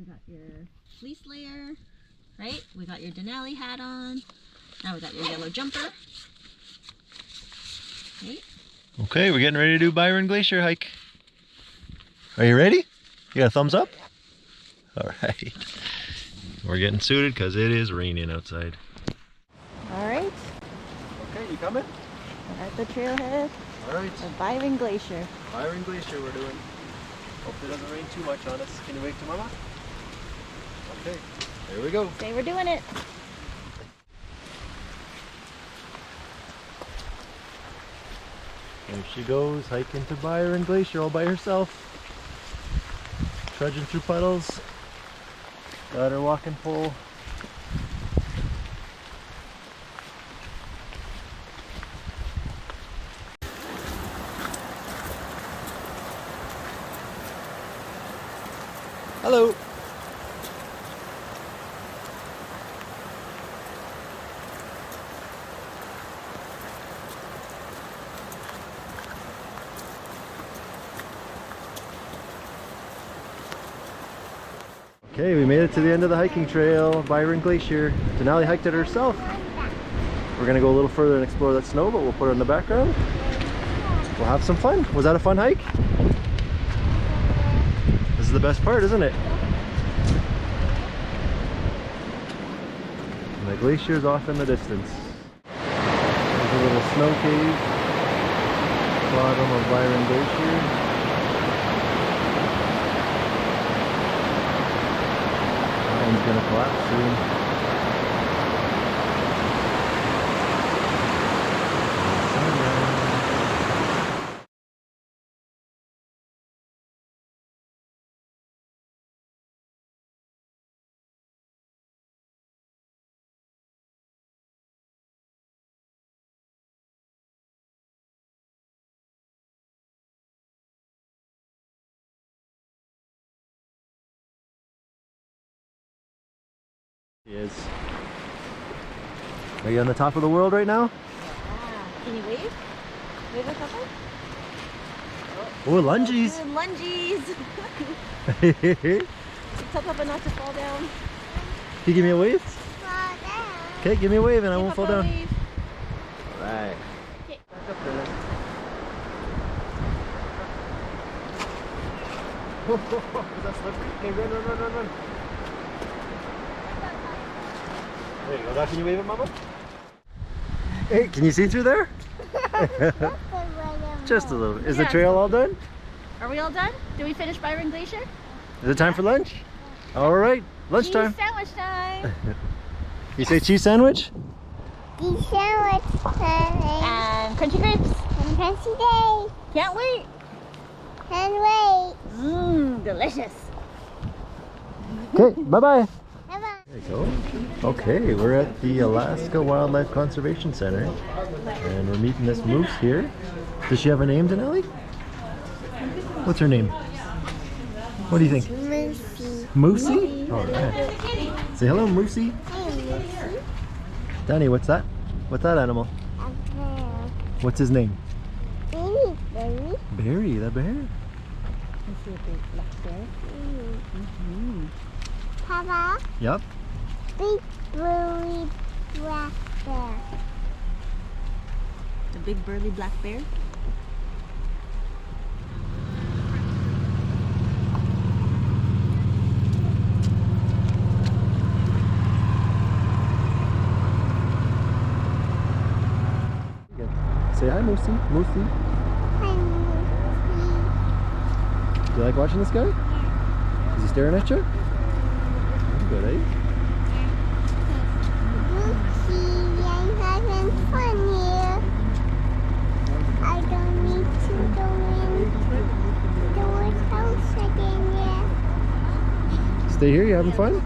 We got your fleece layer, right? We got your Denali hat on. Now we got your yellow jumper. Right? Okay, we're getting ready to do Byron Glacier hike. Are you ready? You got a thumbs up? All right. We're getting suited because it is raining outside. All right. Okay, you coming? We're at the trailhead All right. of Byron Glacier. Byron Glacier we're doing. Hope it doesn't rain too much on us. Can you wave to Mama? Okay, there we go. Say we're doing it. There she goes, hiking to Byron Glacier all by herself. Trudging through puddles. Got her walking pole. Hello. Okay, we made it to the end of the hiking trail, Byron Glacier. Denali hiked it herself. We're gonna go a little further and explore that snow, but we'll put it in the background. We'll have some fun. Was that a fun hike? This is the best part, isn't it? And the glacier's off in the distance. There's a little snow cave, bottom of Byron Glacier. It's gonna collapse soon. She is. Are you on the top of the world right now? Yeah. Can you wave? Wave a couple? Oh, lunges! Doing lunges! Tuck up and not to fall down. Can you give me a wave? Fall down. Okay, give me a wave and I Give won't up fall a down. wave. Alright. Okay. Back up there. Is that slippery? Okay, run, run, run, run, run. There you go. Now can you wave at Mama? Hey, can you see through there? Just a little bit. Is the trail all done? Are we all done? Did we finish Byron Glacier? Is it time for lunch? Alright, lunchtime. Cheese sandwich time! You say cheese sandwich? Cheese sandwich. And crunchy grapes. And crunchy day. Can't wait! And wait. Mmm, delicious. Okay, bye-bye. Bye-bye. There you go. Okay, we're at the Alaska Wildlife Conservation Center and we're meeting this moose here. Does she have a name, Denali? What's her name? What do you think? Moosey. Moosey? Alright. Say hello, Moosey. Hey, Moosey. Danny, what's that? What's that animal? A bear. What's his name? Baby, baby. Barry, the bear. I see a big black bear. Papa, Yup. big burly black bear. The big burly black bear. Say hi, Moosey. Moosey. Hi, Moosey. Do you like watching this guy? Is he staring at you? Good, eh? Moosey, I'm having fun here. I don't need to go in the house again yet. Stay here, you having fun?